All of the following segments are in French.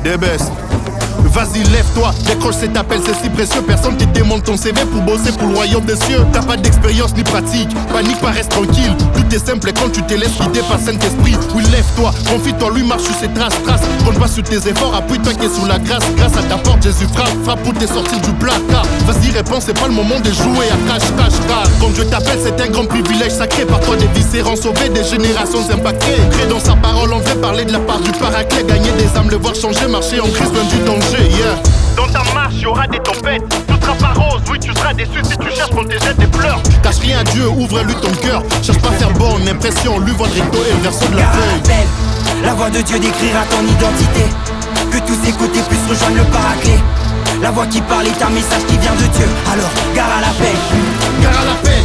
Des bestes. Vas-y, lève-toi, décroche cet appel, c'est si précieux. Personne qui démonte ton CV pour bosser pour le royaume des cieux. T'as pas d'expérience ni pratique, panique pas, reste tranquille. Tout est simple et quand tu te laisses guider par Saint-Esprit. Oui, lève-toi, confie-toi, lui marche sur ses traces. Compte pas sur tes efforts, appuie-toi qui est sous la grâce. Grâce à ta porte, Jésus frappe pour te sortir du placard. Vas-y, réponds, c'est pas le moment de jouer à cache. Quand Dieu t'appelle, c'est un grand privilège sacré. Par toi, des vies seront sauvées, des générations impactées. Crée dans sa parole, on veut parler de la part du paraclet. Gagner des âmes, le voir changer, marcher en Christ, loin du danger. Yeah. Dans ta marche, y'aura des tempêtes. Tout sera pas rose, oui, tu seras déçu si tu cherches qu'on te jette des fleurs. Cache rien à Dieu, ouvre-lui ton cœur. Cherche pas à faire bonne impression, lui voit le recto et le verso de la feuille. La voix de Dieu décrira ton identité. Que tous ces côtés puissent rejoindre le paraclet. La voix qui parle est un message qui vient de Dieu. Alors, gare à l'appel. Gare à l'appel.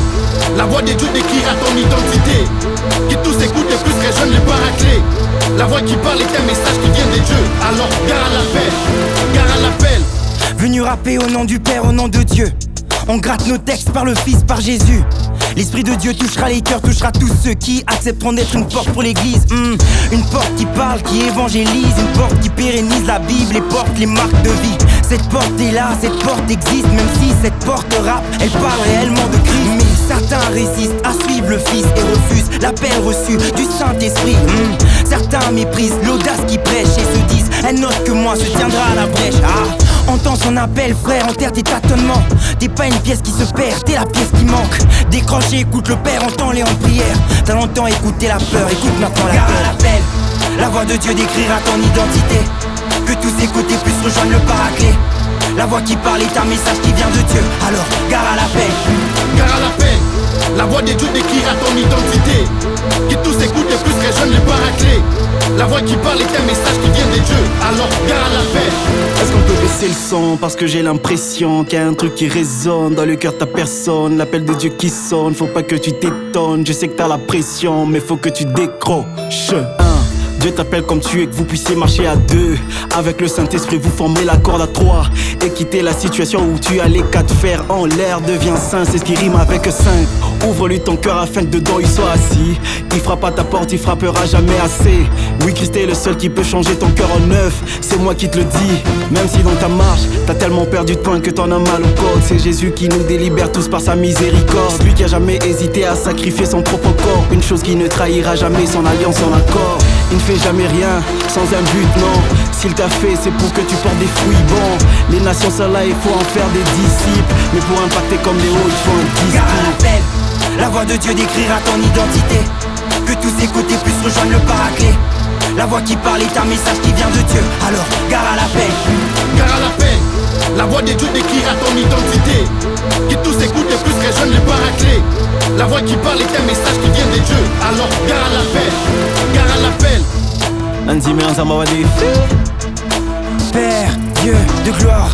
La voix de Dieu décrira ton identité. Que tous écoutent et plus rejoignent le paraclet. La voix qui parle est un message qui vient de Dieu. Alors, gare à l'appel. Gare à l'appel. Venu rapper au nom du Père, au nom de Dieu. On gratte nos textes par le Fils, par Jésus. L'Esprit de Dieu touchera les cœurs, touchera tous ceux qui accepteront d'être une porte pour l'église. Une porte qui parle, qui évangélise. Une porte qui pérennise la Bible et porte les marques de vie. Cette porte est là, cette porte existe. Même si cette porte rappe, elle parle réellement de Christ. Mais certains résistent à suivre le Fils et refusent l'appel reçu du Saint-Esprit. Certains méprisent l'audace qui prêche et se disent: un autre que moi se tiendra à la brèche. Entends son appel, frère, enterre tes tâtonnements. T'es pas une pièce qui se perd, t'es la pièce qui manque. Décroche et écoute le Père, entends-les en prière. T'as longtemps écouté la peur, écoute maintenant la peur. Gare à l'appel, la voix de Dieu décrira ton identité. Que tous ces côtés puissent rejoindre le paraclet. La voix qui parle est un message qui vient de Dieu. Alors, gare à l'appel. Gare à l'appel. La voix de Dieu décrira ton identité. Que tous écoutent et plus rejoignent le paraclet. La voix qui parle est un message qui vient de Dieu. Alors, gare à l'appel. Est-ce qu'on peut baisser le son parce que j'ai l'impression qu'il y a un truc qui résonne dans le cœur de ta personne. L'appel de Dieu qui sonne, faut pas que tu t'étonnes. Je sais que t'as la pression, mais faut que tu décroches. Dieu t'appelle comme tu es, que vous puissiez marcher à deux. Avec le Saint-Esprit, vous formez la corde à trois. Et quitter la situation où tu as les quatre fers en l'air. Deviens saint, c'est ce qui rime avec saint. Ouvre-lui ton cœur afin que dedans il soit assis. Il frappe à ta porte, il frappera jamais assez. Oui, Christ est le seul qui peut changer ton cœur en neuf. C'est moi qui te le dis. Même si dans ta marche, t'as tellement perdu de points que t'en as mal au corps. C'est Jésus qui nous délibère tous par sa miséricorde. Lui qui a jamais hésité à sacrifier son propre corps. Une chose qui ne trahira jamais son alliance, son accord. Il ne fait jamais rien sans un but, non. S'il t'a fait, c'est pour que tu portes des fruits bons. Les nations sont là, il faut en faire des disciples. Mais pour impacter comme Léo, il faut un disciple. Gare à l'appel, la voix de Dieu décrira ton identité. Que tous ces côtés puissent rejoindre le paraclet. La voix qui parle est un message qui vient de Dieu. Alors, gare à l'appel. Gare à l'appel. La voix de Dieu décrira ton identité. Que tous écoutent et plus rejoignent le paraclet. La voix qui parle est un message qui vient de Dieu. Alors, gare à l'appel. Gare à l'appel. Père, Dieu de gloire.